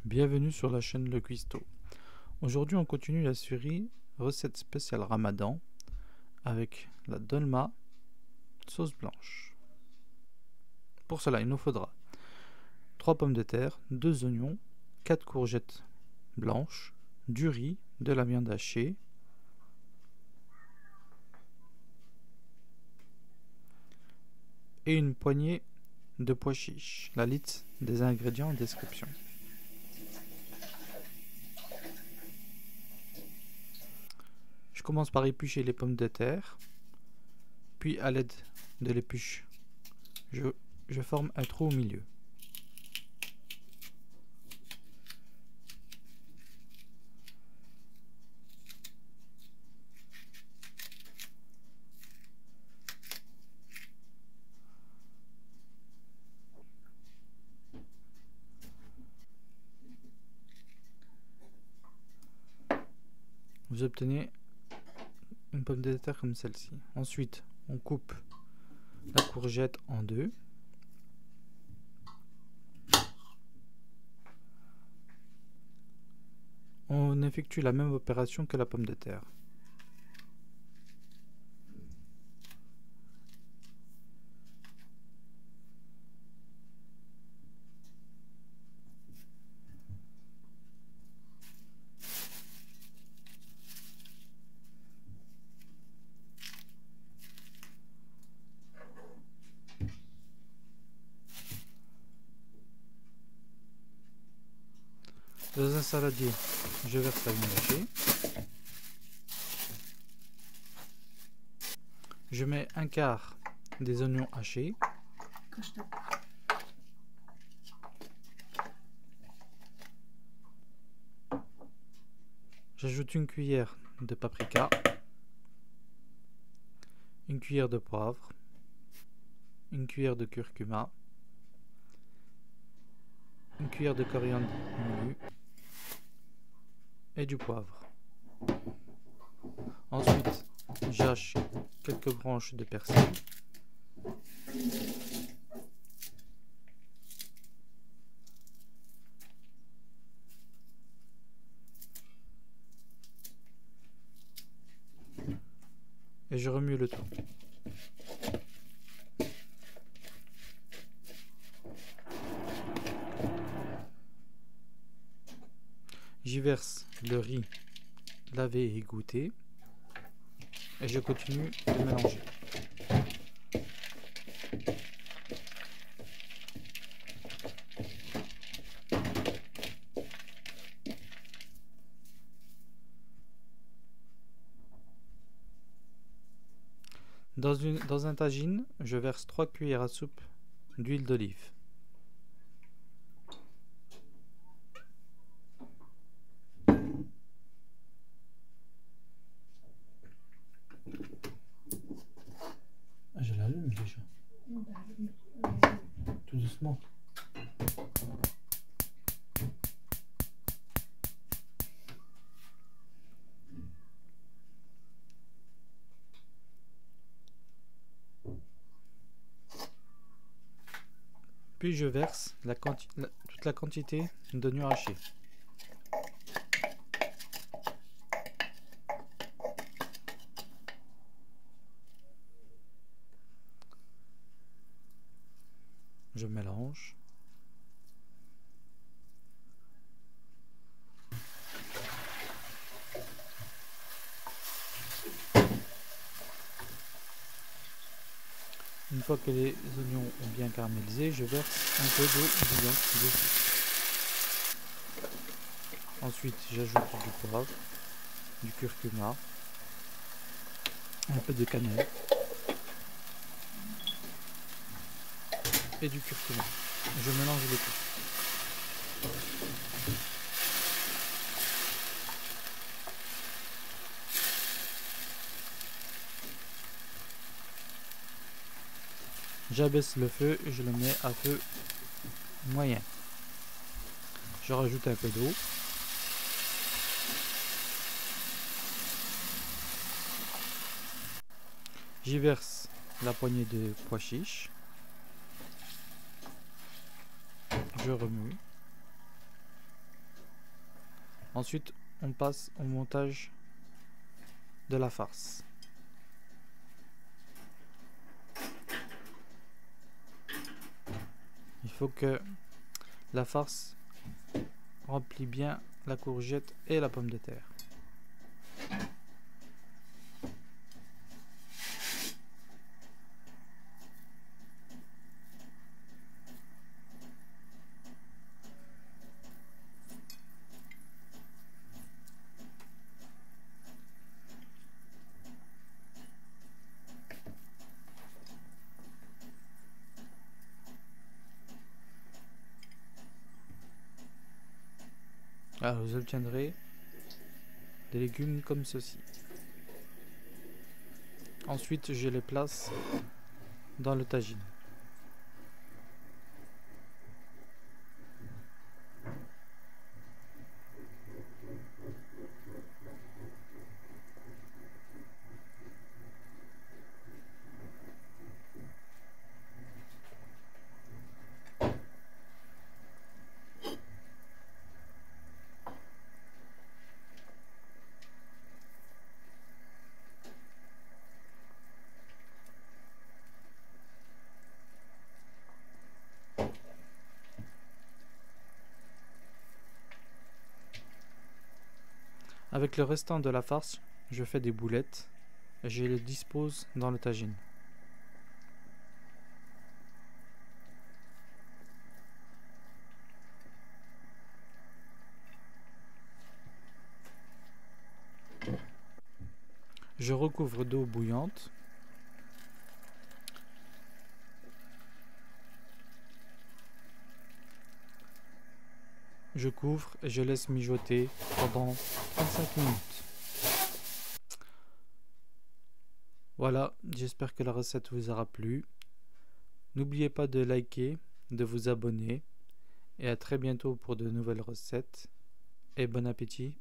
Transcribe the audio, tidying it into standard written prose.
Bienvenue sur la chaîne Le Cuistot. Aujourd'hui on continue la série recette spéciale Ramadan avec la dolma sauce blanche. Pour cela il nous faudra 3 pommes de terre, 2 oignons, 4 courgettes blanches, du riz, de la viande hachée, et une poignée de pois chiches. La liste des ingrédients en description. Je commence par éplucher les pommes de terre, puis à l'aide de l'épluche, je forme un trou au milieu. Vous obtenez une pomme de terre comme celle-ci. Ensuite, on coupe la courgette en deux. On effectue la même opération que la pomme de terre. Dans un saladier, je verse la viande hachée. Je mets un quart des oignons hachés. J'ajoute une cuillère de paprika, une cuillère de poivre, une cuillère de curcuma, une cuillère de coriandre moulu et du poivre. Ensuite, j'hache quelques branches de persil. Et je remue le tout. J'y verse le riz lavé et égoutté et je continue de mélanger. Dans un tagine, je verse 3 cuillères à soupe d'huile d'olive. Je l'allume déjà. Tout doucement. Puis je verse toute la quantité d'oignons hachés. Je mélange. Une fois que les oignons ont bien caramélisé, je verse un peu de bouillon dessus. Ensuite, j'ajoute du poivre, du curcuma, un peu de cannelle et du curcuma. Je mélange le tout. J'abaisse le feu et je le mets à feu moyen. Je rajoute un peu d'eau. J'y verse la poignée de pois chiches. Je remue. Ensuite, on passe au montage de la farce. Il faut que la farce remplit bien la courgette et la pomme de terre. Alors vous obtiendrez des légumes comme ceci. Ensuite, je les place dans le tagine. Avec le restant de la farce, je fais des boulettes et je les dispose dans le tagine. Je recouvre d'eau bouillante. Je couvre et je laisse mijoter pendant 35 minutes. Voilà, j'espère que la recette vous aura plu. N'oubliez pas de liker, de vous abonner et à très bientôt pour de nouvelles recettes. Et bon appétit!